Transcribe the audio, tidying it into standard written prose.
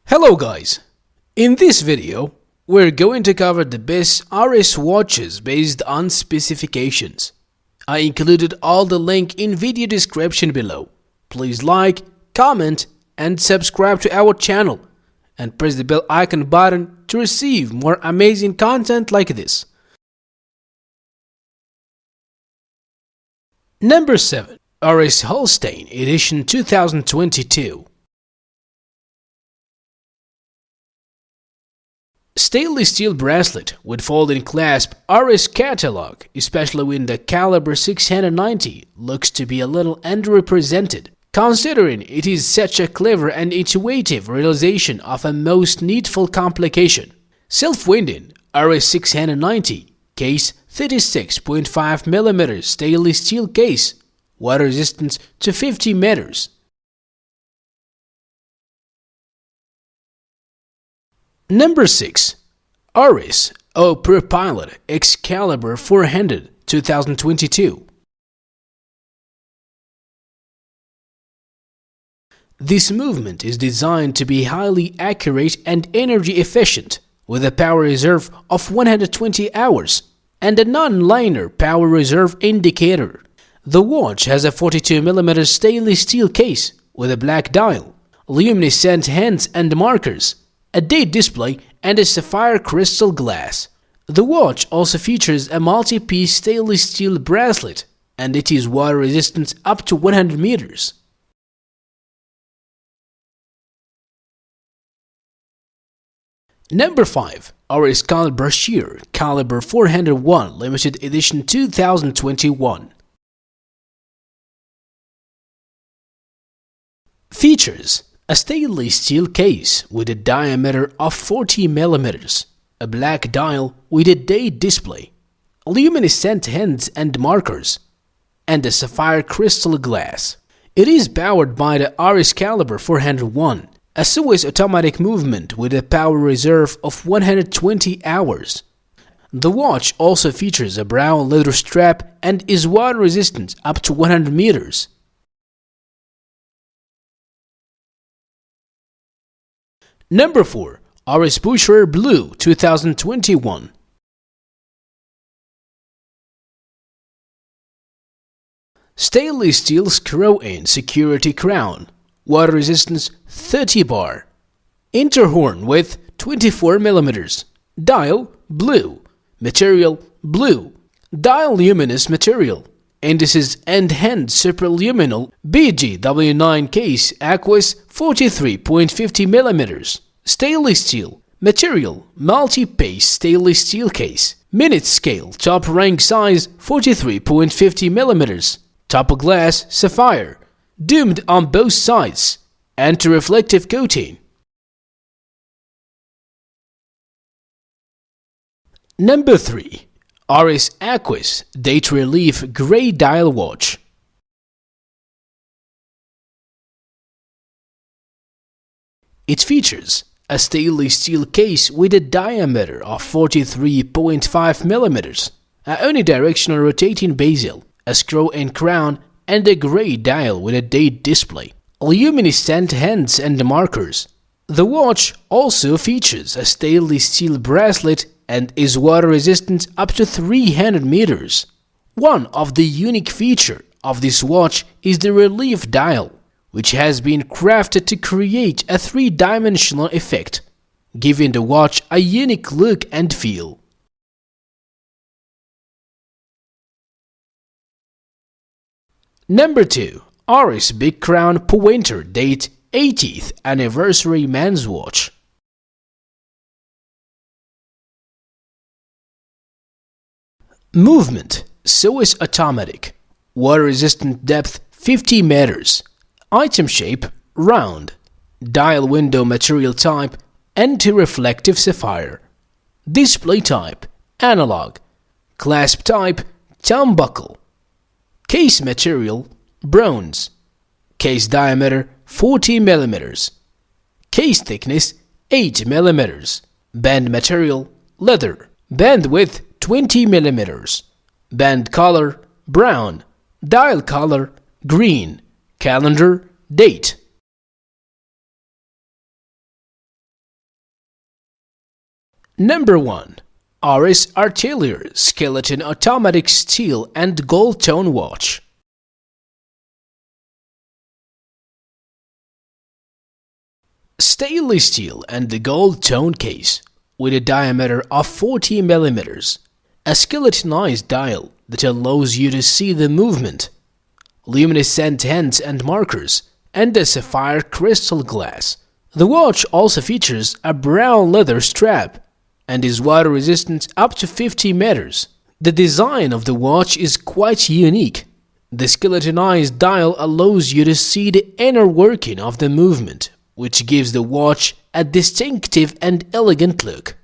Hello guys! In this video, we're going to cover the best RS watches based on specifications. I included all the link in video description below. Please like, comment and subscribe to our channel and press the bell icon button to receive more amazing content like this. Number 7. RS Hallin Edition 2022. Stainless steel bracelet with folding clasp. RS catalog, especially when the caliber 690 looks to be a little underrepresented, considering it is such a clever and intuitive realization of a most needful complication. Self-winding RS 690 case, 36.5mm stainless steel case, water resistance to 50 meters. Number 6. RS O Prepilot Excalibur 400 2022. This movement is designed to be highly accurate and energy efficient, with a power reserve of 120 hours and a non-linear power reserve indicator. The watch has a 42mm stainless steel case with a black dial, luminescent hands and markers, a date display and a sapphire crystal glass. The watch also features a multi-piece stainless steel bracelet and it is water resistant up to 100 meters. Number 5. RS Scolar Caliber 401 Limited Edition 2021. Features: a stainless steel case with a diameter of 40mm, a black dial with a date display, luminescent hands and markers, and a sapphire crystal glass. It is powered by the RS Caliber 401, a Swiss automatic movement with a power reserve of 120 hours. The watch also features a brown leather strap and is water resistant up to 100 meters. Number 4. RS Bueer Blue 2021. Stainless steel screw-in security crown, water resistance 30 bar, interhorn width 24mm, dial blue, material blue, dial luminous material, indices and hand superluminal BGW9 case Aquis 43.50mm, stainless steel, material multi-pace stainless steel case, minute scale top rank size 43.50mm, top glass sapphire, domed on both sides, anti-reflective coating. Number 3. RS Aquis Date Relief Grey Dial Watch. It features a stainless steel case with a diameter of 43.5mm, a unidirectional rotating bezel, a screw-in crown, and a grey dial with a date display, luminescent hands and markers. The watch also features a stainless steel bracelet and is water resistant up to 300 meters. One of the unique features of this watch is the relief dial, which has been crafted to create a three-dimensional effect, giving the watch a unique look and feel. Number 2. RS Big Crown Pointer Date 80th Anniversary Men's Watch. Movement Swiss automatic, water resistant depth 50 meters, item shape round, dial window material type anti-reflective sapphire, display type analog, clasp type turnbuckle, case material bronze, case diameter 40mm, case thickness 8mm, band material leather, band width 20mm, band color brown, dial color green, calendar date. Number 1. Oris Artillery Skeleton Automatic Steel and Gold Tone Watch. Stainless steel and the gold tone case with a diameter of 40 mm, a skeletonized dial that allows you to see the movement, luminescent hands and markers, and a sapphire crystal glass. The watch also features a brown leather strap and is water resistant up to 50 meters. The design of the watch is quite unique. The skeletonized dial allows you to see the inner working of the movement, which gives the watch a distinctive and elegant look.